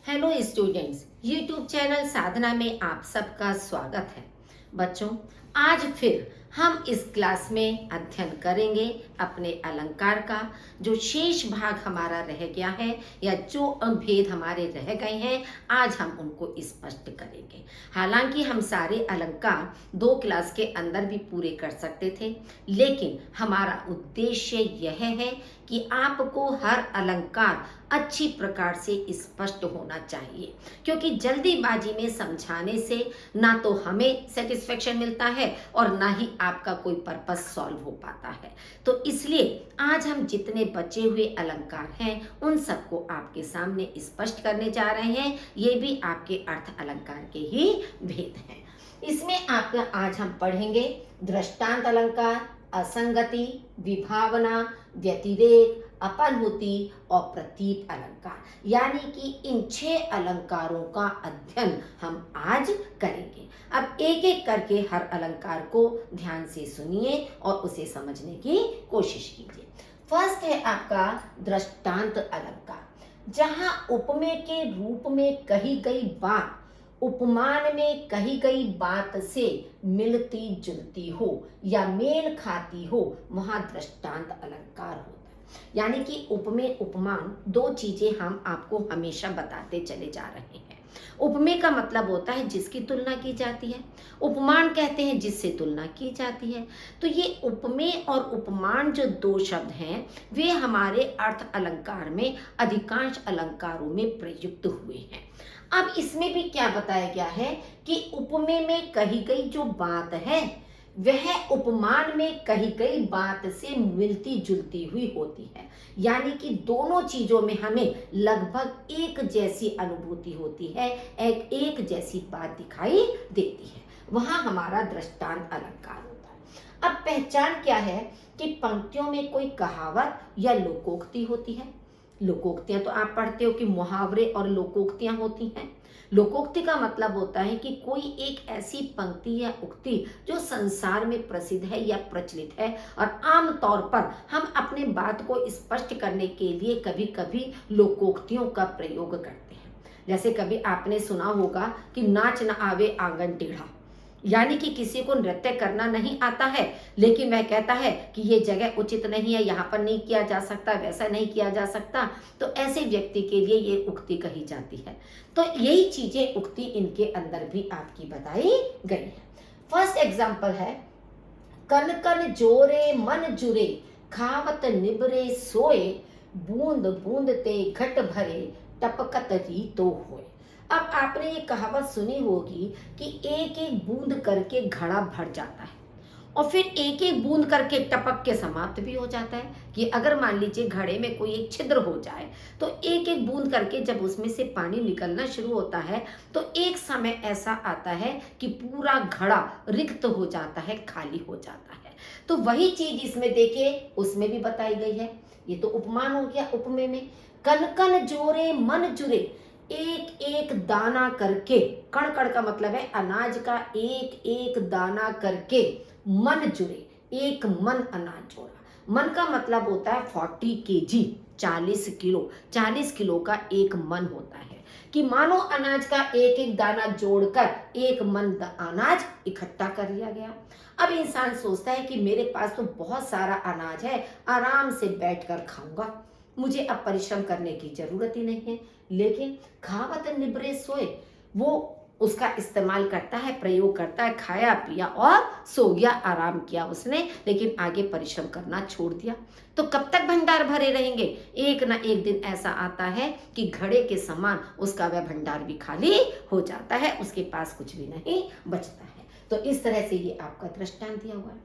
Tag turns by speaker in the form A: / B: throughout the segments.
A: Hello students, YouTube channel साधना में आप सबका स्वागत है। बच्चों, आज फिर हम इस क्लास में अध्ययन करेंगे अपने अलंकार का। जो शेष भाग हमारा रह गया है या जो भेद हमारे रह गए हैं, आज हम उनको स्पष्ट करेंगे। हालांकि हम सारे अलंकार 2 क्लास के अंदर भी पूरे कर सकते थे, लेकिन हमारा उद्देश्य यह है कि आपको हर अलंकार अच्छी प्रकार से स्पष्ट होना चाहिए, क्योंकि जल्दीबाजी में समझाने से ना तो हमें सेटिस्फेक्शन मिलता है और ना ही आपका कोई पर्पस सॉल्व हो पाता है। तो इसलिए आज हम जितने बचे हुए अलंकार हैं उन सबको आपके सामने स्पष्ट करने जा रहे हैं। ये भी आपके अर्थ अलंकार के ही भेद हैं। इसमें आपका आज हम पढ़ेंगे दृष्टांत अलंकार, असंगति, विभावना, व्यतिरेक, अपनहुति और प्रतीप अलंकार, यानी कि इन 6 अलंकारों का अध्ययन हम आज करेंगे। अब एक एक करके हर अलंकार को ध्यान से सुनिए और उसे समझने की कोशिश कीजिए। फर्स्ट है आपका दृष्टांत अलंकार, जहां उपमेय के रूप में कही गई बात उपमान में कही गई बात से मिलती जुलती हो या मेल खाती हो, वहां दृष्टांत अलंकार होता है। यानी कि उपमेय उपमान 2 चीजें हम आपको हमेशा बताते चले जा रहे हैं। उपमेय का मतलब होता है जिसकी तुलना की जाती है, उपमान कहते हैं जिससे तुलना की जाती है। तो ये उपमेय और उपमान जो 2 शब्द हैं, वे हमारे अर्थ अलंकार में अधिकांश अलंकारों में प्रयुक्त हुए हैं। अब इसमें भी क्या बताया गया है कि उपमेय में कही गई जो बात है वह उपमान में कही गई बात से मिलती जुलती हुई होती है, यानी कि दोनों चीजों में हमें लगभग एक जैसी अनुभूति होती है, एक जैसी बात दिखाई देती है। वहां हमारा दृष्टांत अलंकार होता है। अब पहचान क्या है कि पंक्तियों में कोई कहावत या लोकोक्ति होती है। लोकोक्तियां तो आप पढ़ते हो कि मुहावरे और लोकोक्तियां होती हैं। लोकोक्ति का मतलब होता है कि कोई एक ऐसी पंक्ति या उक्ति जो संसार में प्रसिद्ध है या प्रचलित है, और आम तौर पर हम अपने बात को स्पष्ट करने के लिए कभी कभी लोकोक्तियों का प्रयोग करते हैं। जैसे कभी आपने सुना होगा कि नाच न आवे आंगन टेढ़ा, यानी कि किसी को नृत्य करना नहीं आता है, लेकिन वह कहता है कि ये जगह उचित नहीं है, यहाँ पर नहीं किया जा सकता, वैसा नहीं किया जा सकता। तो ऐसे व्यक्ति के लिए ये उक्ति कही जाती है। तो यही चीजें उक्ति इनके अंदर भी आपकी बताई गई है। फर्स्ट एग्जाम्पल है, कन कन जोरे मन जुरे, खावत निबरे सोए, बूंद बूंद ते घट भरे, टपकत रीतो होए। अब आपने ये कहावत सुनी होगी कि एक एक बूंद करके घड़ा भर जाता है और फिर एक एक बूंद करके टपक के समाप्त भी हो जाता है। कि अगर मान लीजिए घड़े में कोई एक छिद्र हो जाए तो एक एक बूंद करके जब उसमें से पानी निकलना शुरू होता है तो एक समय ऐसा आता है कि पूरा घड़ा रिक्त हो जाता है, खाली हो जाता है। तो वही चीज इसमें देखिए उसमें भी बताई गई है। ये तो उपमान हो गया। उपमेय में कन कन जोरे मन जुरे, एक एक दाना करके, कण कण का मतलब है अनाज का एक एक दाना करके, मन जुड़े, एक मन अनाज जोड़ा। मन का मतलब होता है 40 kg, 40 किलो, 40 किलो का एक मन होता है। कि मानो अनाज का एक एक दाना जोड़कर एक मन अनाज इकट्ठा कर लिया गया। अब इंसान सोचता है कि मेरे पास तो बहुत सारा अनाज है, आराम से बैठकर खाऊंगा, मुझे अब परिश्रम करने की जरूरत ही नहीं है। लेकिन खावत निबरे सोए, वो उसका इस्तेमाल करता है, प्रयोग करता है, खाया पिया और सो गया, आराम किया उसने, लेकिन आगे परिश्रम करना छोड़ दिया। तो कब तक भंडार भरे रहेंगे? एक ना एक दिन ऐसा आता है कि घड़े के समान उसका वह भंडार भी खाली हो जाता है, उसके पास कुछ भी नहीं बचता है। तो इस तरह से ये आपका दृष्टांत दिया हुआ है।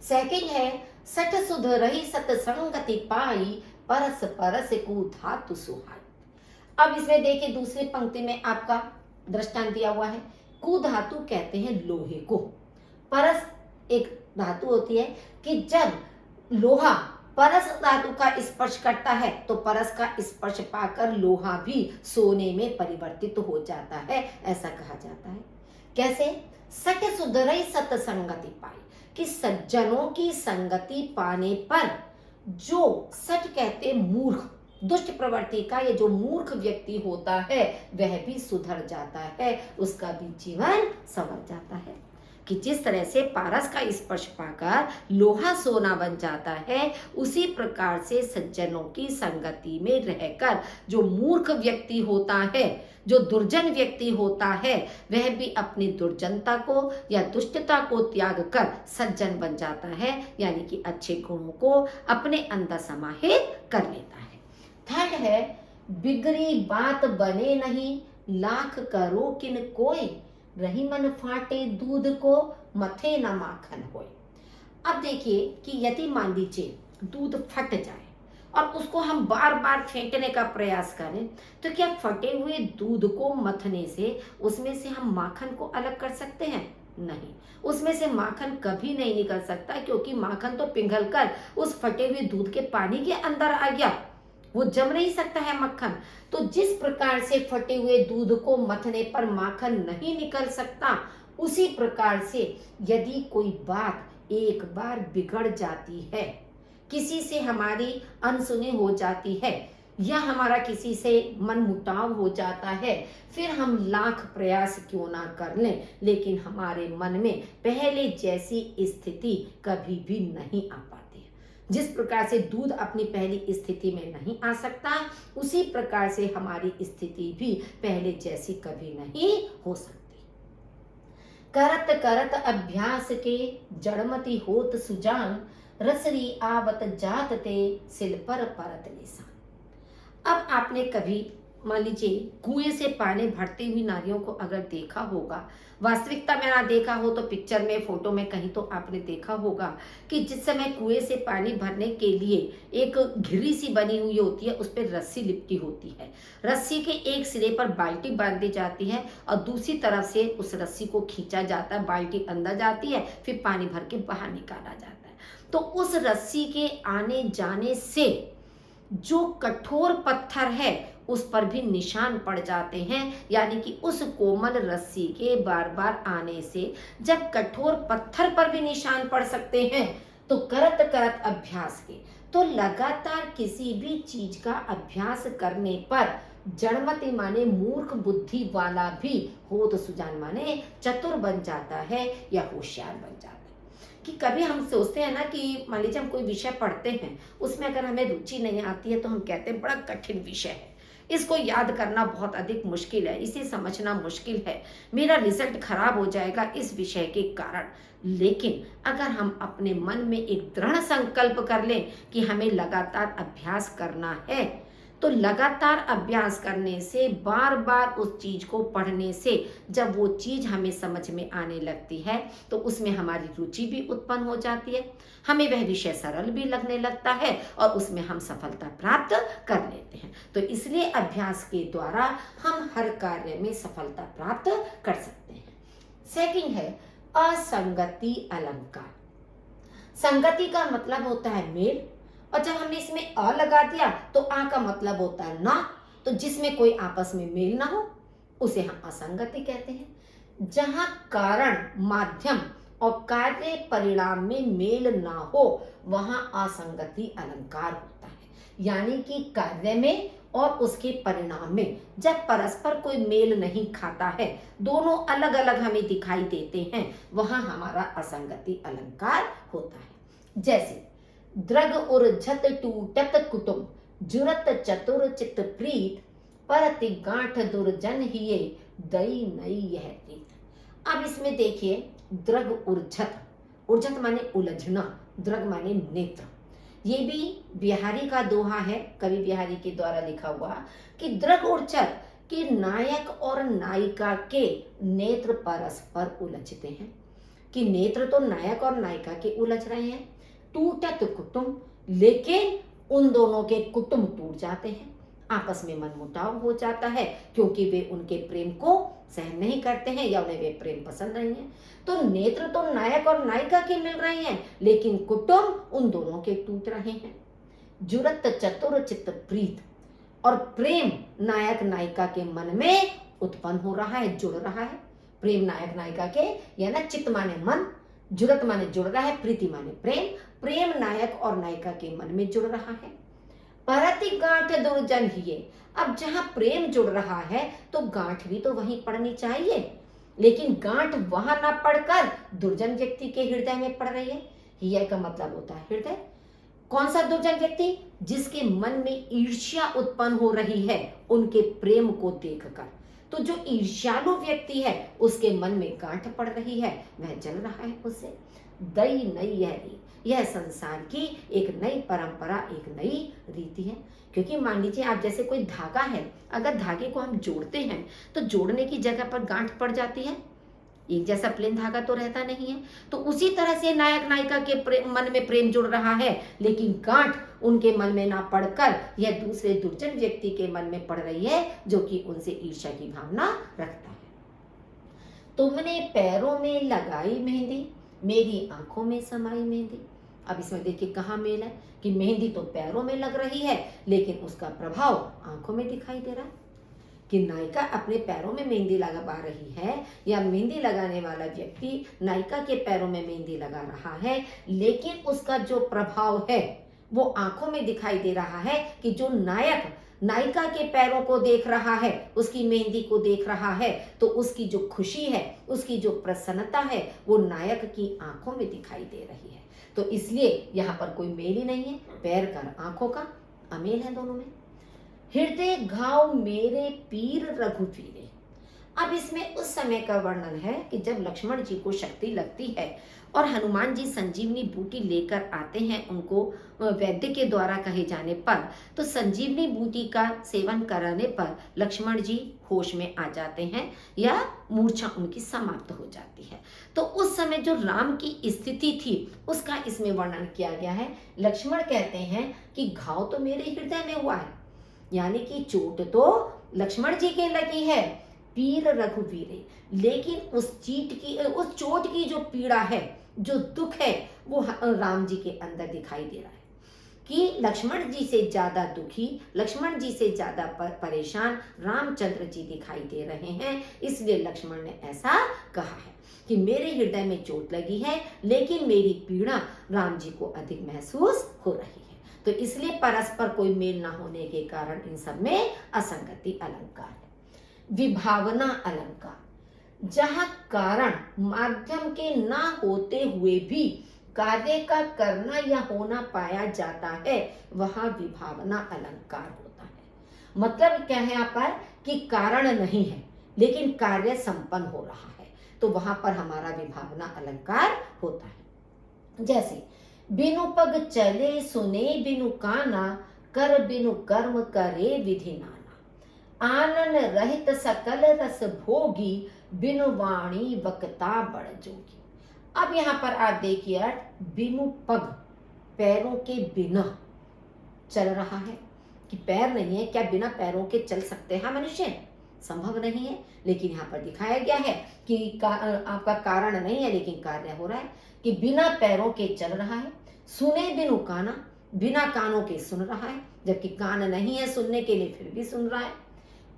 A: सेकंड है, सठ सुध रही सतसंगति पाई, परस परस को धातु सुहाई। अब इसमें देखिए दूसरी पंक्ति में आपका दृष्टांत दिया हुआ है। कु धातु कहते हैं लोहे को। परस एक धातु होती है कि जब लोहा परस धातु का स्पर्श करता है तो परस का स्पर्श पाकर लोहा भी सोने में परिवर्तित हो जाता है, ऐसा कहा जाता है। कैसे? सट सुधरई सतसंगति पाई, कि सज्जनों की संगति पाने पर जो, सट कहते मूर्ख, दुष्ट प्रवृत्ति का ये जो मूर्ख व्यक्ति होता है वह भी सुधर जाता है, उसका भी जीवन संवर जाता है। कि जिस तरह से पारस का स्पर्श पाकर लोहा सोना बन जाता है, उसी प्रकार से सज्जनों की संगति में रहकर जो मूर्ख व्यक्ति होता है, जो दुर्जन व्यक्ति होता है, वह भी अपनी दुर्जनता को या दुष्टता को त्याग कर सज्जन बन जाता है, यानी कि अच्छे गुणों को अपने अंदर समाहित कर लेता है। थर्ड है, बिगड़ी बात बने नहीं, लाख करो किन कोई, रही मन फाटे दूध को, मथे न माखन होए। अब देखिए कि यदि मान लीजिए दूध फट जाए और उसको हम बार बार फेंटने का प्रयास करें, तो क्या फटे हुए दूध को मथने से उसमें से हम माखन को अलग कर सकते हैं? नहीं, उसमें से माखन कभी नहीं निकल सकता, क्योंकि माखन तो पिघल कर उस फटे हुए दूध के पानी के अंदर आ गया, वो जम नहीं सकता है मक्खन। तो जिस प्रकार से फटे हुए दूध को मथने पर माखन नहीं निकल सकता, उसी प्रकार से यदि कोई बात एक बार बिगड़ जाती है, किसी से हमारी अनसुनी हो जाती है, या हमारा किसी से मन मुटाव हो जाता है, फिर हम लाख प्रयास क्यों ना कर लें, लेकिन हमारे मन में पहले जैसी स्थिति कभी भी नहीं आ पाती। जिस प्रकार से दूध अपनी पहली स्थिति में नहीं आ सकता, उसी प्रकार से हमारी स्थिति भी पहले जैसी कभी नहीं हो सकती। करत करत अभ्यास के, जड़मति होत सुजान, रसरी आवत जात ते, सिल पर परत निशान। अब आपने कभी मान लीजिए कुएं से पानी भरती हुई नारियों को अगर देखा होगा, वास्तविकता में ना देखा हो तो पिक्चर में, फोटो में कहीं तो आपने देखा होगा कि जिस समय कुएं से पानी भरने के लिए एक घिरी सी बनी हुई होती है, उस पर रस्सी लिपटी होती है। रस्सी के एक सिरे पर बाल्टी बांधी जाती है और दूसरी तरफ से उस रस्सी को खींचा जाता है, बाल्टी अंदर जाती है, फिर पानी भर के बाहर निकाला जाता है। तो उस रस्सी के आने जाने से जो कठोर पत्थर है उस पर भी निशान पड़ जाते हैं, यानी कि उस कोमल रस्सी के बार बार आने से जब कठोर पत्थर पर भी निशान पड़ सकते हैं, तो करत करत अभ्यास के, तो लगातार किसी भी चीज का अभ्यास करने पर जड़मति माने मूर्ख बुद्धि वाला भी, हो तो सुजान माने चतुर बन जाता है या होशियार बन जाता है। कि कभी हम सोचते हैं ना कि मान लीजिए हम कोई विषय पढ़ते हैं, उसमें अगर हमें रुचि नहीं आती है तो हम कहते हैं बड़ा कठिन विषय है, इसको याद करना बहुत अधिक मुश्किल है, इसे समझना मुश्किल है, मेरा रिजल्ट खराब हो जाएगा इस विषय के कारण। लेकिन अगर हम अपने मन में एक दृढ़ संकल्प कर लें कि हमें लगातार अभ्यास करना है, तो लगातार अभ्यास करने से, बार बार उस चीज को पढ़ने से जब वो चीज हमें समझ में आने लगती है, तो उसमें हमारी रुचि भी उत्पन्न हो जाती है, हमें वह विषय सरल भी लगने लगता है और उसमें हम सफलता प्राप्त कर लेते हैं। तो इसलिए अभ्यास के द्वारा हम हर कार्य में सफलता प्राप्त कर सकते हैं। सेकंड है असंगति अलंकार। संगति का मतलब होता है मेल, और जब हमने इसमें अ लगा दिया तो आ का मतलब होता है ना, तो जिसमें कोई आपस में मेल ना हो उसे हम असंगति कहते हैं। जहां कारण माध्यम और कार्य परिणाम में मेल ना हो, वहां असंगति अलंकार होता है। यानी कि कार्य में और उसके परिणाम में जब परस्पर कोई मेल नहीं खाता है, दोनों अलग अलग हमें दिखाई देते हैं, वहां हमारा असंगति अलंकार होता है। जैसे द्रग उर्झत टूटत कुटुम, जुरत चतुर चित प्रीत, परति गांठ दुर्जन हिये, दई नई यह प्रीत। अब इसमें देखिए द्रग उर्झत, उर्झत माने उलझना, द्रग माने नेत्र। ये भी बिहारी का दोहा है, कवि बिहारी के द्वारा लिखा हुआ, कि द्रग उर्झत कि नायक और नायिका के नेत्र परस्पर उलझते हैं, कि नेत्र तो नायक और नायिका के उलझ रहे हैं। टूटत कुटुंब, लेकिन उन दोनों के कुटुंब टूट जाते हैं, आपस में मनमुटाव हो जाता है, क्योंकि वे उनके प्रेम को सहन नहीं करते हैं या उन्हें वे प्रेम पसंद नहीं है। तो नेत्र तो नायक और नायिका के मिल रहे हैं, लेकिन कुटुंब उन दोनों के टूट रहे हैं। जुरत चतुर चित्त प्रीत, और प्रेम नायक नायिका के मन में उत्पन्न हो रहा है, जुड़ रहा है। प्रेम नायक नायिका के, या ना चित्त माने मन, जुरत माने जुड़ रहा है, प्रीति माने प्रेम, प्रेम नायक और नायिका के मन में जुड़ रहा है। परति गांठ दुर्जन हिये। अब जहां प्रेम जुड़ रहा है तो गांठ भी तो वहीं पड़नी चाहिए, लेकिन गांठ वहां ना पड़कर दुर्जन व्यक्ति के हृदय में पड़ रही है। हिय का मतलब होता है हृदय। कौन सा दुर्जन व्यक्ति? जिसके मन में ईर्ष्या उत्पन्न हो रही है उनके प्रेम को देखकर। तो जो ईर्ष्यालु व्यक्ति है उसके मन में गांठ पड़ रही है, वह जल रहा है उससे। दई नई यह रीत, यह संसार की एक नई परंपरा, एक नई रीति है। क्योंकि मान लीजिए आप जैसे कोई धागा है, अगर धागे को हम जोड़ते हैं तो जोड़ने की जगह पर गांठ पड़ जाती है, एक जैसा प्लेन धागा तो रहता नहीं है। तो उसी तरह से नायक नायिका के मन में प्रेम जुड़ रहा है, लेकिन गांठ उनके मन में ना पड़कर यह दूसरे दुर्जन व्यक्ति के मन में पड़ रही है, जो कि उनसे ईर्ष्या की भावना रखता है। तुमने पैरों में लगाई मेहंदी, मेरी आंखों में समाई मेहंदी। अब इसमें देखिए कहाँ मेल है कि मेहंदी तो पैरों में लग रही है, लेकिन उसका प्रभाव आंखों में दिखाई दे रहा है। कि नायिका अपने पैरों में मेहंदी लगा रही है, या मेहंदी लगाने वाला व्यक्ति नायिका के पैरों में मेहंदी लगा रहा है, लेकिन उसका जो प्रभाव है वो आंखों में दिखाई दे रहा है कि जो नायक नायिका के पैरों को देख रहा है, उसकी मेहंदी को देख रहा है, तो उसकी जो खुशी है, उसकी जो प्रसन्नता है, वो नायक की आंखों में दिखाई दे रही है। तो इसलिए यहाँ पर कोई मेल ही नहीं है, पैर का आंखों का अमेल है दोनों में। हृदय घाव मेरे पीर रघुवीरे। अब इसमें उस समय का वर्णन है कि जब लक्ष्मण जी को शक्ति लगती है और हनुमान जी संजीवनी बूटी लेकर आते हैं उनको वैद्य के द्वारा कहे जाने पर, तो संजीवनी बूटी का सेवन कराने पर लक्ष्मण जी होश में आ जाते हैं या मूर्छा उनकी समाप्त हो जाती है। तो उस समय जो राम की स्थिति थी उसका इसमें वर्णन किया गया है। लक्ष्मण कहते हैं कि घाव तो मेरे हृदय में हुआ है, यानी कि चोट तो लक्ष्मण जी के लगी है, पीर रघुवीरे, लेकिन उस चोट की जो पीड़ा है, जो दुख है, वो राम जी के अंदर दिखाई दे रहा है कि लक्ष्मण जी से ज्यादा दुखी, लक्ष्मण जी से ज्यादा परेशान रामचंद्र जी दिखाई दे रहे हैं। इसलिए लक्ष्मण ने ऐसा कहा है कि मेरे हृदय में चोट लगी है, लेकिन मेरी पीड़ा राम जी को अधिक महसूस हो रही है। तो इसलिए परस्पर कोई मेल ना होने के कारण इन सब में असंगति अलंकार है। विभावना अलंकार, जहां कारण माध्यम के ना होते हुए भी कार्य का करना या होना पाया जाता है, वहां विभावना अलंकार होता है। मतलब क्या है यहाँ पर कि कारण नहीं है लेकिन कार्य संपन्न हो रहा है, तो वहां पर हमारा विभावना अलंकार होता है। जैसे बिनु पग चले सुने बिनु काना, कर बिनु कर्म करे विधि नाना। आनन रहित सकल रस भोगी, बिनु वाणी वक्ता बड़ जोगी। अब यहाँ पर आप देखिए बिनु पग, पैरों के बिना चल रहा है कि पैर नहीं है, क्या बिना पैरों के चल सकते हैं मनुष्य? संभव नहीं है। लेकिन यहाँ पर दिखाया गया है कि आपका कारण नहीं है लेकिन कार्य हो रहा है कि बिना पैरों के चल रहा है। सुने बिनु काना, बिना कानों के सुन रहा है, जबकि कान नहीं है सुनने के लिए फिर भी सुन रहा है।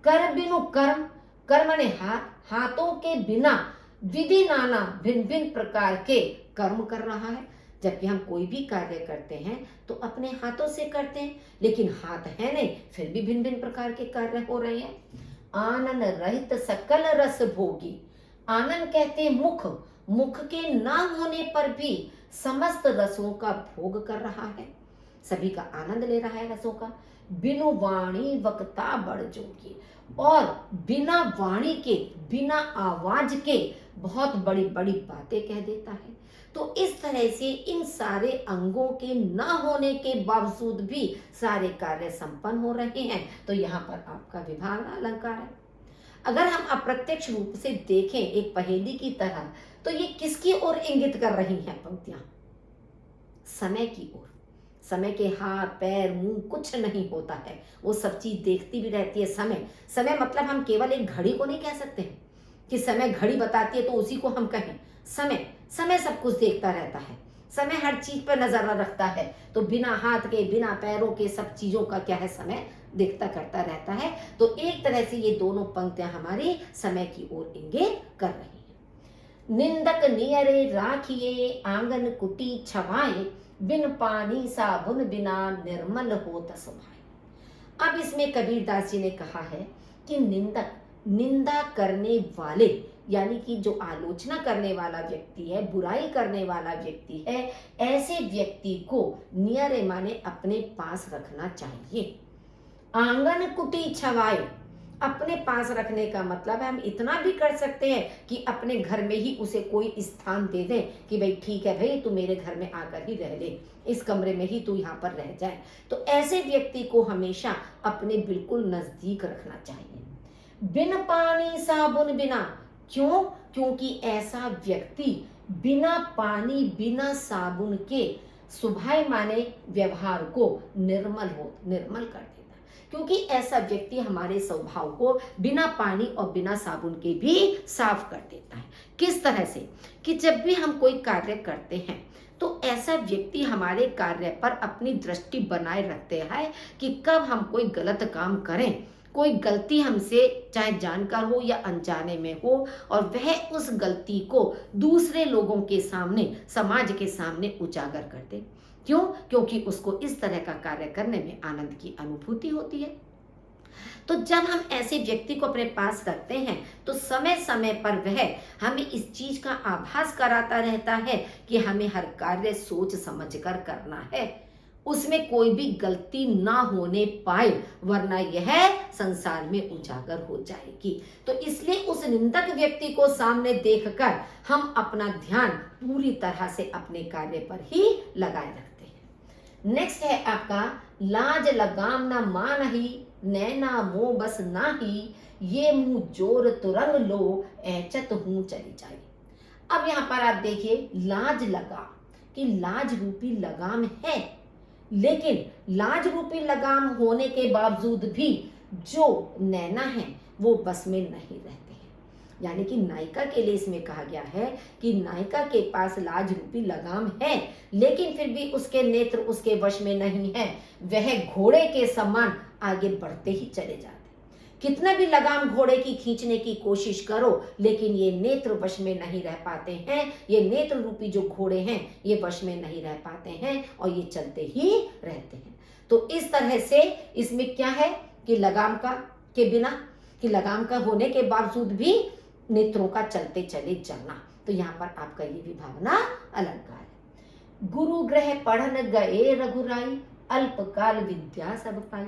A: कर बिनु कर्म, कर्म ने हाथ, हाथों के बिना विधि नाना, भिन्न भिन्न प्रकार के कर्म कर रहा है। जबकि हम कोई भी कार्य करते हैं तो अपने हाथों से करते हैं, लेकिन हाथ है नहीं फिर भी भिन्न भिन्न प्रकार के कार्य हो रहे हैं। आनन रहित सकल रस भोगी, आनंद कहते हैं मुख, मुख के ना होने पर भी समस्त रसों का भोग कर रहा है, सभी का आनंद ले रहा है रसों का। बिनु वाणी वक्ता बड़ जोगी, और बिना वाणी के, बिना आवाज के बहुत बड़ी बड़ी बातें कह देता है। तो इस तरह से इन सारे अंगों के ना होने के बावजूद भी सारे कार्य संपन्न हो रहे हैं, तो यहाँ पर आपका विभावना अलंकार है। अगर हम अप्रत्यक्ष रूप से देखें एक पहेली की तरह, तो ये किसकी ओर इंगित कर रही हैं पंक्तियां? समय की ओर। समय के हाथ पैर मुंह कुछ नहीं होता है, वो सब चीज देखती भी रहती है। समय, समय मतलब हम केवल एक घड़ी को नहीं कह सकते हैं कि समय घड़ी बताती है तो उसी को हम कहें। समय, समय सब कुछ देखता रहता है, समय हर चीज पर नजर रखता है। तो बिना हाथ के, बिना पैरों के सब चीजों का क्या है, समय देखता करता रहता है। तो एक तरह से ये दोनों पंक्तियां हमारी समय की ओर इंगित कर रही हैं। निंदक नियरे राखिए, आंगन कुटी छवाए, बिन पानी साबुन बिना निर्मल होत स्वभाए। अब इसमें कबीरदास जी ने कहा है कि निंदक, निंदा करने वाले, यानी कि जो आलोचना करने वाला व्यक्ति है, बुराई करने वाला व्यक्ति है, ऐसे व्यक्ति को नियरे माने अपने पास रखना चाहिए। आंगन कुटी छवाए, अपने पास रखने का मतलब है हम इतना भी कर सकते हैं कि अपने घर में ही उसे कोई स्थान दे दें कि भाई ठीक है भाई, तू मेरे घर में आकर ही रह ले, इस कमरे में ही तू यहाँ पर रह जाए। तो ऐसे व्यक्ति को हमेशा अपने बिल्कुल नजदीक रखना चाहिए। बिन पानी साबुन बिना, क्यों? क्योंकि ऐसा व्यक्ति बिना पानी बिना साबुन के सुभाय माने व्यवहार को निर्मल कर देता है। क्योंकि ऐसा व्यक्ति हमारे स्वभाव को बिना पानी और बिना साबुन के भी साफ कर देता है। किस तरह से? कि जब भी हम कोई कार्य करते हैं तो ऐसा व्यक्ति हमारे कार्य पर अपनी दृष्टि बनाए रखते हैं कि कब हम कोई गलत काम करें, कोई गलती हमसे चाहे जानकर हो या अनजाने में हो, और वह उस गलती को दूसरे लोगों के सामने, समाज के सामने उजागर कर दे। क्यों? क्योंकि उसको इस तरह का कार्य करने में आनंद की अनुभूति होती है। तो जब हम ऐसे व्यक्ति को अपने पास रखते हैं तो समय समय पर वह हमें इस चीज का आभास कराता रहता है कि हमें हर कार्य सोच समझ कर करना है, उसमें कोई भी गलती ना होने पाए, वरना यह संसार में उजागर हो जाएगी। तो इसलिए उस निंदक व्यक्ति को सामने देखकर हम अपना ध्यान पूरी तरह से अपने कार्य पर ही लगाए रखते हैं। नेक्स्ट है आपका, लाज लगाम ना मानही, नैना मोह बस नाही, ये मुंह जोर तुरंग लो, ऐचत हूं चली जाए। अब यहाँ पर आप देखिए, लाज लगाम, कि लाज रूपी लगाम है, लेकिन लाज रूपी लगाम होने के बावजूद भी जो नैना है वो बस में नहीं रहते हैं। यानी कि नायिका के लिए इसमें कहा गया है कि नायिका के पास लाज रूपी लगाम है, लेकिन फिर भी उसके नेत्र उसके वश में नहीं है। वह घोड़े के समान आगे बढ़ते ही चले जाते। कितना भी लगाम घोड़े की खींचने की कोशिश करो, लेकिन ये नेत्र वश में नहीं रह पाते हैं। ये नेत्र रूपी जो घोड़े हैं ये वश में नहीं रह पाते हैं और ये चलते ही रहते हैं। तो इस तरह से इसमें क्या है कि लगाम का के बिना, कि लगाम का होने के बावजूद भी नेत्रों का चलते चले जाना। तो यहाँ पर आपका ये विभावना अलंकार है। गुरु ग्रह पढ़न गए रघुराई, अल्पकाल विद्या सब पाई।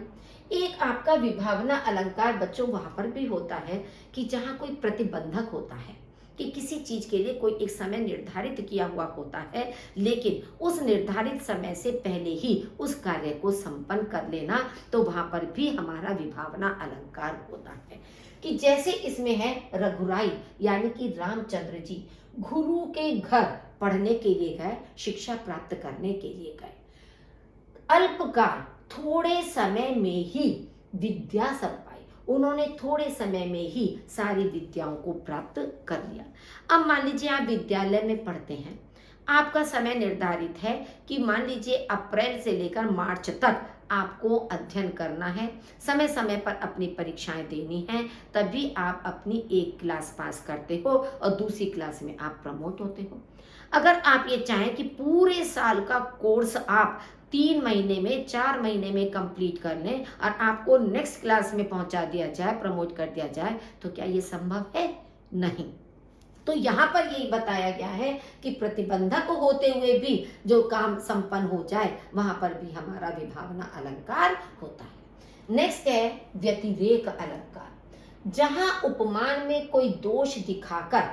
A: एक आपका विभावना अलंकार बच्चों वहां पर भी होता है कि जहां कोई प्रतिबंधक होता है कि किसी चीज के लिए कोई एक समय निर्धारित किया हुआ होता है, लेकिन उस निर्धारित समय से पहले ही उस कार्य को संपन्न कर लेना, तो वहां पर भी हमारा विभावना अलंकार होता है। कि जैसे इसमें है रघुराई, यानी कि रामचंद्र जी गुरु के घर पढ़ने के लिए गए, शिक्षा प्राप्त करने के लिए गए। अल्पकाल, थोड़े समय में ही विद्या सब पाई, उन्होंने थोड़े समय में ही सारी विद्याओं को प्राप्त कर लिया। अब मान लीजिए आप विद्यालय में पढ़ते हैं, आपका समय निर्धारित है कि मान लीजिए अप्रैल से लेकर मार्च तक आपको अध्ययन करना है, समय समय पर अपनी परीक्षाएं देनी है, तभी आप अपनी एक क्लास पास करते हो और दूसरी क्लास में आप प्रमोट होते हो। अगर आप ये चाहें कि पूरे साल का कोर्स आप 3 महीने में, 4 महीने में कंप्लीट कर लें और आपको नेक्स्ट क्लास में पहुंचा दिया जाए, प्रमोट कर दिया जाए, तो क्या ये संभव है? नहीं। तो यहाँ पर यही बताया गया है कि प्रतिबंधक होते हुए भी जो काम संपन्न हो जाए, वहां पर भी हमारा विभावना अलंकार होता है। नेक्स्ट है व्यतिरेक अलंकार। जहां उपमान में कोई दोष दिखाकर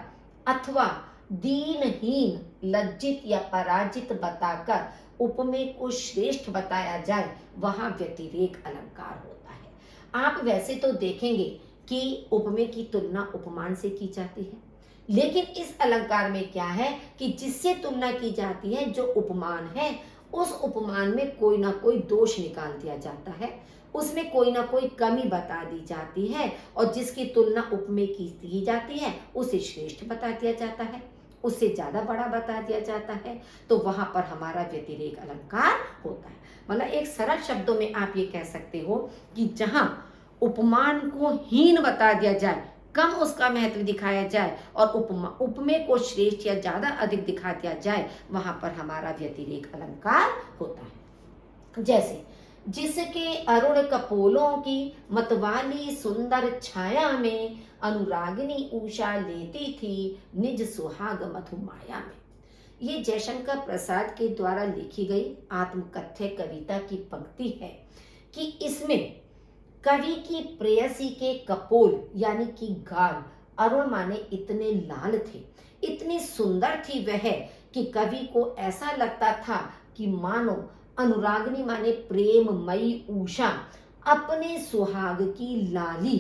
A: अथवा दीनहीन, लज्जित या पराजित बताकर उपमेय को श्रेष्ठ बताया जाए, वहां व्यतिरेक अलंकार होता है। आप वैसे तो देखेंगे कि उपमेय की तुलना उपमान से की जाती है, लेकिन इस अलंकार में क्या है कि जिससे तुलना की जाती है, जो उपमान है, उस उपमान में कोई ना कोई दोष निकाल दिया जाता है, उसमें कोई ना कोई कमी बता दी जाती है, और जिसकी तुलना उपमेय की जाती है उसे श्रेष्ठ बता दिया जाता है, उससे ज्यादा बड़ा बता दिया जाता है। तो वहां पर हमारा व्यतिरेक अलंकार होता है। मतलब एक सरल शब्दों में आप ये कह सकते हो कि जहां उपमान को हीन बता दिया जाए, कम उसका महत्व दिखाया जाए, और उपमेय को श्रेष्ठ या ज्यादा अधिक दिखा दिया जाए, वहां पर हमारा व्यतिरेक अलंकार होता है। जैसे जिसके अरुण कपोलों की मतवाली सुंदर छाया में अनुरागिनी उषा लेती थी निज सुहाग मधुमाया में। ये जयशंकर प्रसाद के द्वारा लिखी गई आत्मकथ्य कविता की पंक्ति है कि इसमें कवि की प्रेयसी के कपोल यानी कि गाल अरुण माने इतने लाल थे, इतनी सुंदर थी वह कि कवि को ऐसा लगता था कि मानो अनुरागिनी माने प्रेममयी उषा अपने सुहाग की लाली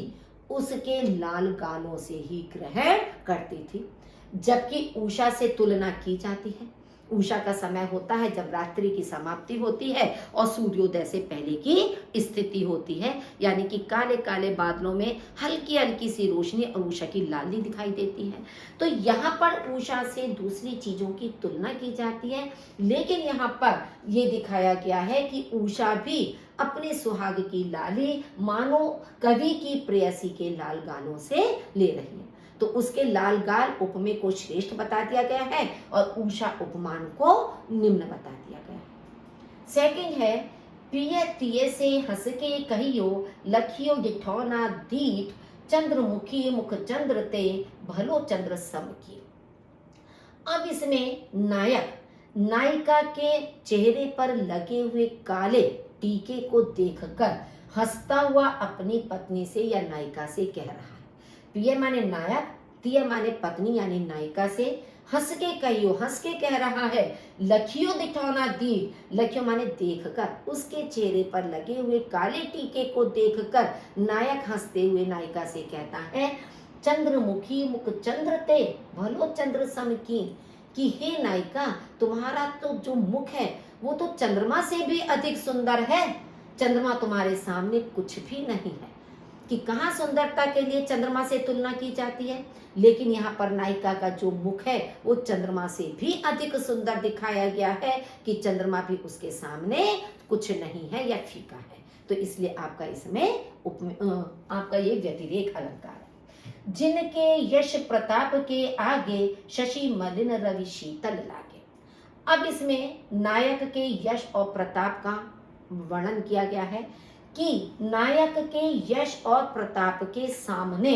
A: उसके लाल गालों से ही ग्रहण करती थी। जबकि उषा से तुलना की जाती है, उषा का समय होता है जब रात्रि की समाप्ति होती है और सूर्योदय से पहले की स्थिति होती है, यानी कि काले काले बादलों में हल्की हल्की सी रोशनी और उषा की लाली दिखाई देती है। तो यहाँ पर उषा से दूसरी चीजों की तुलना की जाती है, लेकिन यहाँ पर ये दिखाया गया है कि उषा भी अपने सुहाग की लाली मानो कवि की प्रेयसी के लाल गालों से ले रही है। तो उसके लाल गाल उपमेय को श्रेष्ठ बता दिया गया है और उषा उपमान को निम्न बता दिया गया है। सेकंड है, पिय तिय से हंस के कहियो लखियो डिठौना दीठ चंद्रमुखी मुख चंद्र ते भलो चंद्र सम की। अब इसमें नायक नायिका के चेहरे पर लगे हुए काले टीके को देखकर हंसता हुआ अपनी पत्नी से या नायिका से कह रहा है। पिय माने नायक, तिय माने पत्नी यानी नायिका से हंस के कहियो हंस के कह रहा है, लखियो दिठौना दी, लखियो माने देखकर उसके चेहरे पर लगे हुए काले टीके को देखकर नायक हंसते हुए नायिका से कहता है, चंद्रमुखी मुख चंद्र ते भलो चंद्र सम की, कि हे नायिका तुम्हारा तो जो मुख है वो तो चंद्रमा से भी अधिक सुंदर है, चंद्रमा तुम्हारे सामने कुछ भी नहीं है। कि कहाँ सुंदरता के लिए चंद्रमा से तुलना की जाती है, लेकिन यहाँ पर नायिका का जो मुख है वो चंद्रमा से भी अधिक सुंदर दिखाया गया है कि चंद्रमा भी उसके सामने कुछ नहीं है या फीका है। तो इसलिए आपका इसमें आपका ये व्यतिरेक अलंकार है। जिनके यश प्रताप के आगे शशि मलिन रवि शीतल लागे। अब इसमें नायक के यश और प्रताप का वर्णन किया गया है कि नायक के यश और प्रताप के सामने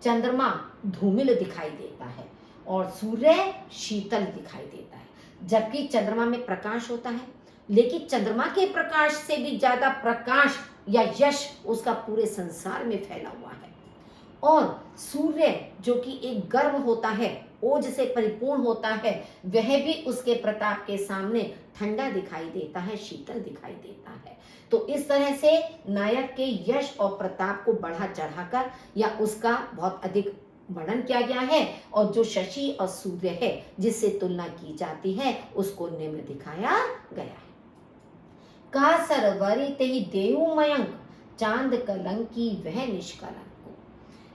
A: चंद्रमा धूमिल दिखाई देता है और सूर्य शीतल दिखाई देता है, जबकि चंद्रमा में प्रकाश होता है, लेकिन चंद्रमा के प्रकाश से भी ज्यादा प्रकाश या यश उसका पूरे संसार में फैला हुआ है। और सूर्य जो कि एक गर्व होता है, ओज से परिपूर्ण होता है, वह भी उसके प्रताप के सामने ठंडा दिखाई देता है, शीतल दिखाई देता है। तो इस तरह से नायक के यश और प्रताप को बढ़ा चढ़ाकर या उसका बहुत अधिक वर्णन किया गया है, और जो शशि और सूर्य है जिससे तुलना की जाती है उसको निम्न दिखाया गया है। का सरवरी तेहि देहु मयंक चांद कलंकी वह निष्कलंक।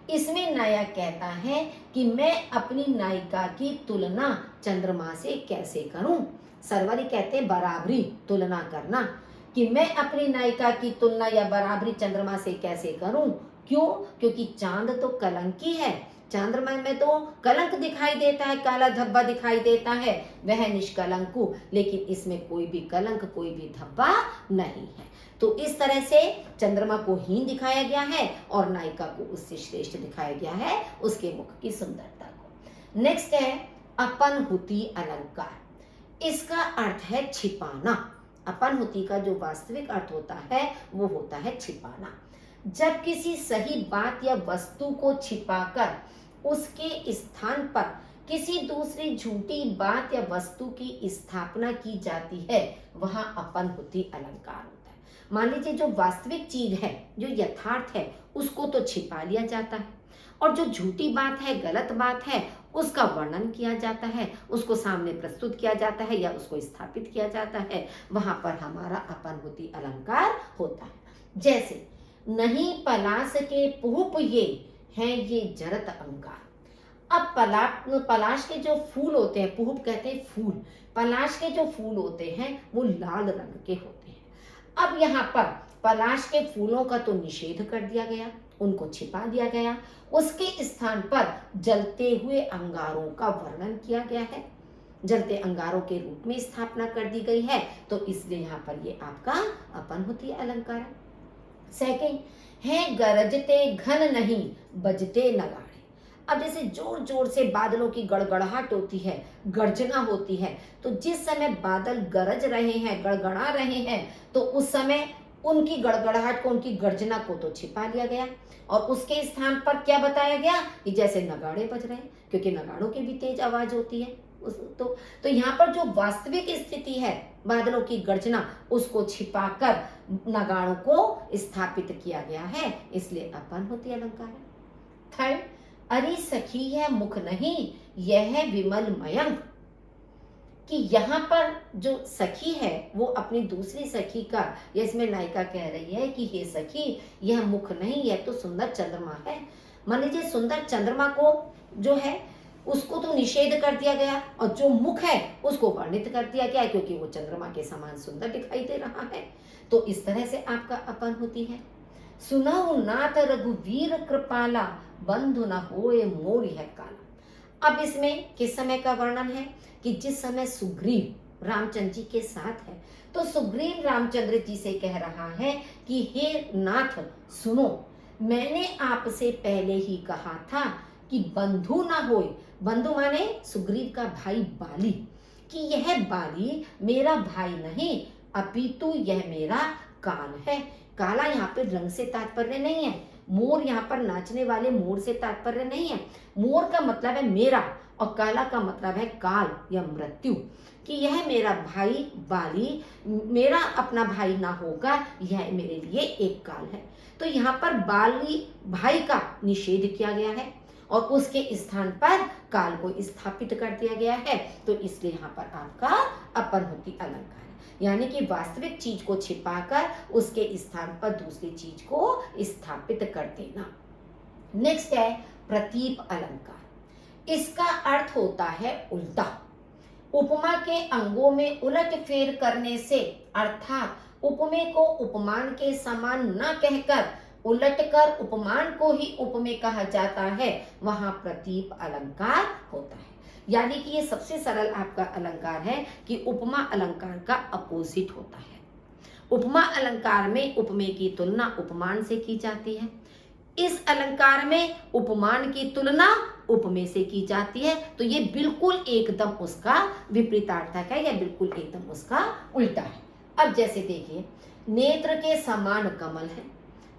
A: इसमें नायक कहता है कि मैं अपनी नायिका की तुलना चंद्रमा से कैसे करूं। सरवरी कहते हैं बराबरी, तुलना करना, कि मैं अपनी नायिका की तुलना या बराबरी चंद्रमा से कैसे करूं। क्यों? क्योंकि चांद तो कलंकी है, चंद्रमा में तो कलंक दिखाई देता है, काला धब्बा दिखाई देता है, वह निष्कलंकु, लेकिन इसमें कोई भी कलंक कोई भी धब्बा नहीं है। तो इस तरह से चंद्रमा को हीन दिखाया गया है और नायिका को उससे श्रेष्ठ दिखाया गया है, उसके मुख की सुंदरता को। नेक्स्ट है अपनहुति अलंकार। इसका अर्थ है छिपाना। अपनहुति का जो वास्तविक अर्थ होता है वो होता है छिपाना। जब किसी सही बात या वस्तु को छिपाकर उसके स्थान पर किसी दूसरी झूठी बात या वस्तु की स्थापना की जाती है, वहां अपनहुति अलंकार होता है। मान लीजिए जो वास्तविक चीज है, जो यथार्थ है, उसको तो छिपा लिया जाता है, और जो झूठी बात है, गलत बात है, उसका वर्णन किया जाता है, उसको सामने प्रस्तुत किया जाता है या उसको स्थापित किया जाता है, वहां पर हमारा अपनहुति अलंकार होता है। जैसे नहीं पलाश के पुहुप ये हैं ये जरत अंगार। अब पलाश के जो फूल होते हैं, पुहुप कहते हैं फूल, पलाश के जो फूल होते हैं वो लाल रंग के होते हैं। अब यहाँ पर पलाश के फूलों का तो निषेध कर दिया गया, उनको छिपा दिया गया, उसके स्थान पर जलते हुए अंगारों का वर्णन किया गया है। जलते अंगारों के रूप में स्थापना कर दी गई है, तो इसलिए यहाँ पर ये आपका अपनहुति अलंकार है। सेकंड है गरजते घन नहीं बजते नगाड़े। अब जैसे जोर जोर से बादलों की गड़गड़ाहट होती है, गर्जना होती है, तो जिस समय बादल गरज रहे हैं, गड़गड़ा रहे हैं, तो उस समय उनकी गड़गड़ाहट को, उनकी गर्जना को तो छिपा लिया गया और उसके स्थान पर क्या बताया गया कि जैसे नगाड़े बज रहे हैं, क्योंकि नगाड़ों की भी तेज आवाज होती है। तो यहाँ पर जो वास्तविक स्थिति है बादलों की गर्जना, उसको छिपाकर नगाड़ों को स्थापित किया गया है, इसलिए अपनहुति अलंकार है। थर्ड, अरे सखी है मुख नहीं यह है विमल मयंक, कि यहाँ पर जो सखी है वो अपनी दूसरी सखी का, या इसमें नायिका कह रही है कि हे सखी यह मुख नहीं, यह तो सुंदर चंद्रमा है। मान लीजिए सुंदर चंद्रमा को जो है उसको तो निषेध कर दिया गया और जो मुख है उसको वर्णित कर दिया गया, क्योंकि वो चंद्रमा के समान सुंदर दिखाई दे रहा है। तो इस तरह से आपका अपनहुति है। सुनहु नाथ रघुवीर कृपाला बंधु न होए मोर है काला। अब इसमें किस समय का वर्णन है कि जिस समय सुग्रीव रामचंद्र जी के साथ है, तो सुग्रीव रामचंद्र जी से कह रहा है कि हे नाथ सुनो, मैंने आपसे पहले ही कहा था कि बंधु ना होए, बंधु माने सुग्रीव का भाई बाली, कि यह बाली मेरा भाई नहीं अपितु यह मेरा काल है। काला यहाँ पे रंग से तात्पर्य नहीं है, मोर यहाँ पर नाचने वाले मोर से तात्पर्य नहीं है। मोर का मतलब है मेरा और काला का मतलब है काल या मृत्यु, कि यह मेरा भाई बाली मेरा अपना भाई ना होगा, यह मेरे लिए एक काल है। तो यहाँ पर बाली भाई का निषेध किया गया है और उसके स्थान पर काल को स्थापित कर दिया गया है, तो इसलिए यहाँ पर आपका अपनहुति अलंकार है, यानी कि वास्तविक चीज को छिपाकर उसके स्थान पर दूसरी चीज को स्थापित कर देना। नेक्स्ट है प्रतीप अलंकार। इसका अर्थ होता है उल्टा। उपमा के अंगों में उलट फेर करने से, अर्थात उपमे को उपमान के समान न कहकर उलटकर उपमान को ही उपमे कहा जाता है, वहां प्रतीप अलंकार होता है। यानी कि ये सबसे सरल आपका अलंकार है कि उपमा अलंकार का अपोजिट होता है। उपमा अलंकार में उपमे की तुलना उपमान से की जाती है, इस अलंकार में उपमान की तुलना उपमे से की जाती है, तो ये बिल्कुल एकदम उसका विपरीतार्थक है या बिल्कुल एकदम उसका उल्टा है। अब जैसे देखिए, नेत्र के समान कमल है,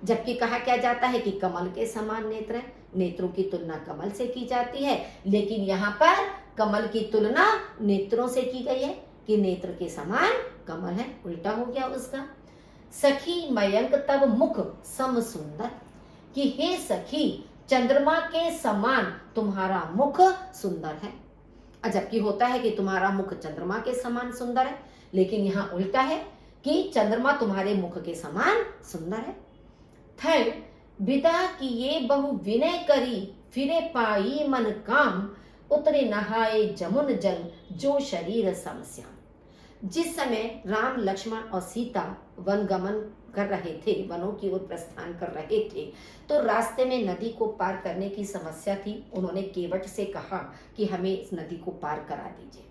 A: जबकि कहा क्या जाता है कि कमल के समान नेत्र है, नेत्रों की तुलना कमल से की जाती है, लेकिन यहाँ पर कमल की तुलना नेत्रों से की गई है कि नेत्र के समान कमल है, उल्टा हो गया उसका। सखी मयंक तब मुख सम सुंदर, कि हे सखी चंद्रमा के समान तुम्हारा मुख सुंदर है। जबकि होता है कि तुम्हारा मुख चंद्रमा के समान सुंदर है, लेकिन यहाँ उल्टा है कि चंद्रमा तुम्हारे मुख के समान सुंदर है। थर्ड, विदा किए बहु विनय करी फिरे पाई मन काम, उतरे नहाए जमुन जल जो शरीर समस्या। जिस समय राम लक्ष्मण और सीता वन गमन कर रहे थे, वनों की ओर प्रस्थान कर रहे थे, तो रास्ते में नदी को पार करने की समस्या थी। उन्होंने केवट से कहा कि हमें इस नदी को पार करा दीजिए।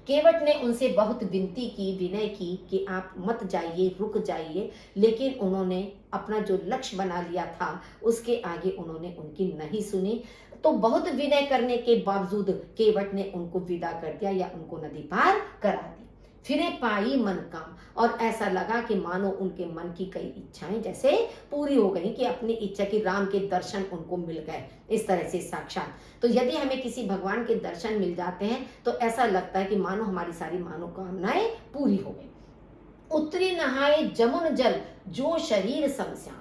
A: केवट ने उनसे बहुत विनती की, विनय की कि आप मत जाइए, रुक जाइए, लेकिन उन्होंने अपना जो लक्ष्य बना लिया था उसके आगे उन्होंने उनकी नहीं सुनी। तो बहुत विनय करने के बावजूद केवट ने उनको विदा कर दिया या उनको नदी पार करा दी। फिरे पाई मन काम, और ऐसा लगा कि मानो उनके मन की कई इच्छाएं जैसे पूरी हो गई, कि अपनी इच्छा की राम के दर्शन उनको मिल गए इस तरह से साक्षात। तो यदि हमें किसी भगवान के दर्शन मिल जाते हैं तो ऐसा लगता है कि मानो हमारी सारी मनोकामनाएं पूरी हो गई। उतरी नहाए जमुन जल जो शरीर समस्या।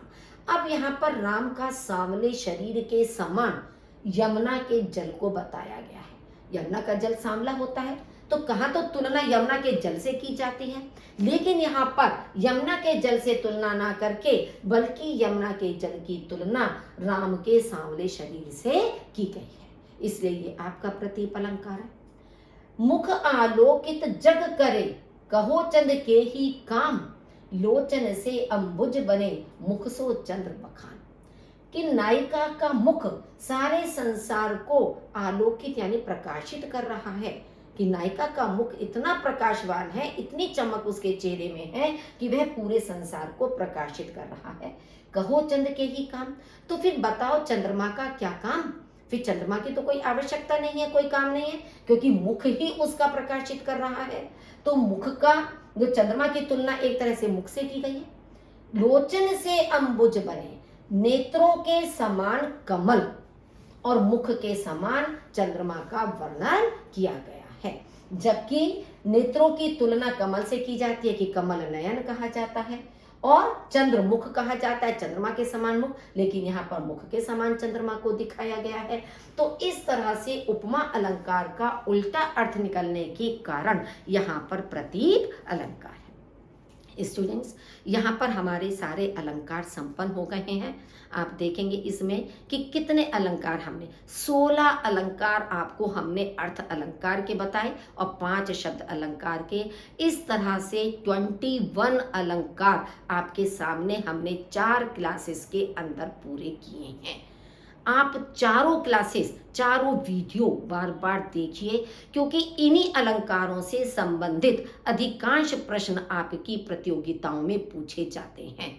A: अब यहाँ पर राम का सांवले शरीर के समान यमुना के जल को बताया गया है। यमुना का जल सांवला होता है, तो कहाँ तो तुलना यमुना के जल से की जाती है, लेकिन यहाँ पर यमुना के जल से तुलना ना करके बल्कि यमुना के जल की तुलना राम के सांवले शरीर से की गई है, इसलिए ये आपका प्रतीप अलंकार है। मुख आलोकित जग करे कहो चंद के ही काम, लोचन से अंबुज बने मुख सो चंद्र बखान। कि नायिका का मुख सारे संसार को आलोकित यानी प्रकाशित कर रहा है, कि नायिका का मुख इतना प्रकाशवान है, इतनी चमक उसके चेहरे में है कि वह पूरे संसार को प्रकाशित कर रहा है। कहो चंद्र के ही काम, तो फिर बताओ चंद्रमा का क्या काम? फिर चंद्रमा की तो कोई आवश्यकता नहीं है, कोई काम नहीं है, क्योंकि मुख ही उसका प्रकाशित कर रहा है। तो मुख का जो चंद्रमा की तुलना एक तरह से मुख से की गई है। लोचन से अंबुज बने, नेत्रों के समान कमल और मुख के समान चंद्रमा का वर्णन किया गया है। जबकि नेत्रों की तुलना कमल से की जाती है कि कमल नयन कहा जाता है और चंद्र मुख कहा जाता है, चंद्रमा के समान मुख, लेकिन यहाँ पर मुख के समान चंद्रमा को दिखाया गया है। तो इस तरह से उपमा अलंकार का उल्टा अर्थ निकलने के कारण यहाँ पर प्रतीक अलंकार है। स्टूडेंट्स, यहाँ पर हमारे सारे अलंकार संपन्न हो गए हैं। आप देखेंगे इसमें कि कितने अलंकार हमने 16 अलंकार आपको हमने अर्थ अलंकार के बताए और 5 शब्द अलंकार के। इस तरह से 21 अलंकार आपके सामने हमने 4 क्लासेस के अंदर पूरे किए हैं। आप चारों क्लासेस, चारों वीडियो बार बार देखिए, क्योंकि इन्हीं अलंकारों से संबंधित अधिकांश प्रश्न आपकी प्रतियोगिताओं में पूछे जाते हैं।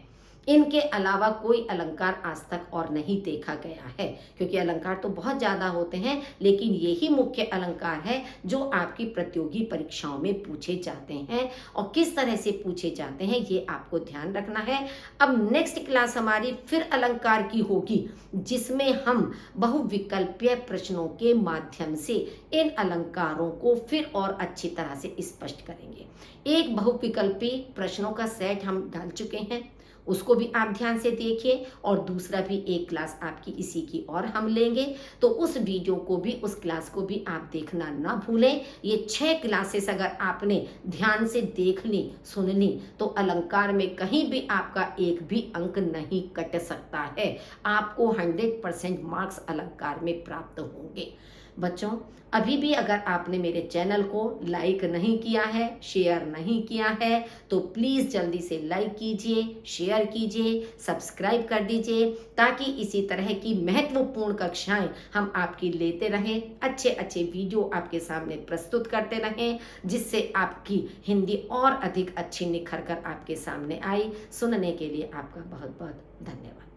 A: इनके अलावा कोई अलंकार आज तक और नहीं देखा गया है, क्योंकि अलंकार तो बहुत ज़्यादा होते हैं, लेकिन यही मुख्य अलंकार है जो आपकी प्रतियोगी परीक्षाओं में पूछे जाते हैं। और किस तरह से पूछे जाते हैं ये आपको ध्यान रखना है। अब नेक्स्ट क्लास हमारी फिर अलंकार की होगी, जिसमें हम बहुविकल्पीय प्रश्नों के माध्यम से इन अलंकारों को फिर और अच्छी तरह से स्पष्ट करेंगे। एक बहुविकल्पी प्रश्नों का सेट हम डाल चुके हैं, उसको भी आप ध्यान से देखिए, और दूसरा भी एक क्लास आपकी इसी की और हम लेंगे, तो उस वीडियो को भी, उस क्लास को भी आप देखना ना भूलें। ये 6 क्लासेस अगर आपने ध्यान से देख ली, सुन ली, तो अलंकार में कहीं भी आपका एक भी अंक नहीं कट सकता है। आपको 100% मार्क्स अलंकार में प्राप्त होंगे। बच्चों, अभी भी अगर आपने मेरे चैनल को लाइक नहीं किया है, शेयर नहीं किया है, तो प्लीज़ जल्दी से लाइक कीजिए, शेयर कीजिए, सब्सक्राइब कर दीजिए, ताकि इसी तरह की महत्वपूर्ण कक्षाएं हम आपकी लेते रहें, अच्छे अच्छे वीडियो आपके सामने प्रस्तुत करते रहें, जिससे आपकी हिंदी और अधिक अच्छी निखर कर आपके सामने आई। सुनने के लिए आपका बहुत बहुत धन्यवाद।